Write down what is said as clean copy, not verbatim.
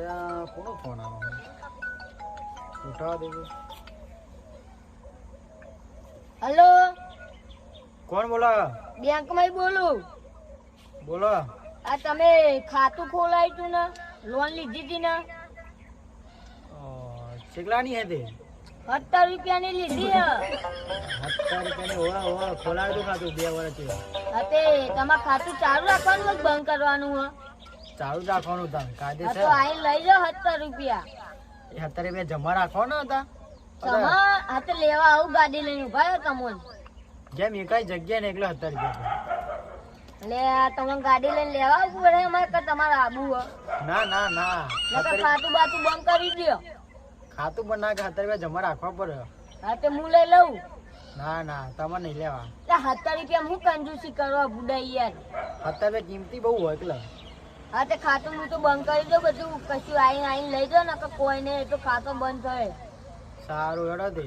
કોનો ફોન આવ્યો? ઉઠાવા દેજો. હેલો, કોણ બોલો? બેંક માં બોલું. બોલો. આ તમે ખાતું ખોલાયું હતું ને, લોન લીધી હતી ને? કેટલાની હતી? 17 રૂપિયાની લીધી હે. 17 રૂપિયાની હોવા ખોલાવ્યું ખાતું 2 વર્ષથી. તે તમારે ખાતું ચાલુ રાખવાનું કે બંધ કરવાનું હે? ચાલુ રાખવાનું હતા હા, કાયદેસર. તો આઈ લઈ જાઓ 17 રૂપિયા. એ 17 રૂપિયા જમા રાખવાના હતા. સમા આ તો લેવા આવું ગાડી લઈને ઉભા રહ્યો તમોન. જેમ એકાઈ જગ્યા ને એટલે 17 રૂપિયા. એટલે તમે ગાડી લઈને લેવા આવવું પડે અમારે કે તમારે આબુ હે? ના ના ના, નકર ખાતું બાતું બંધ કરી દ્યો. ખાતું પણ ના કે 17 રૂપિયા જમા રાખવા પડે. હા, તે હું લઈ લઉં. ના ના, તમારે નહીં લેવા. એટલે 17 રૂપિયા હું કંજૂસી કરવા બુડાઈ યાર. 17 રૂપિયા કિંમતી બહુ હોય એટલે. હા, તે ખાતું હું તો બંધ કરી દઉં બધું. કશું આઈને લઈ જાઓ ને કે કોઈ નહીં, એ તો ખાતું બંધ થાય. સારું હેડો તે.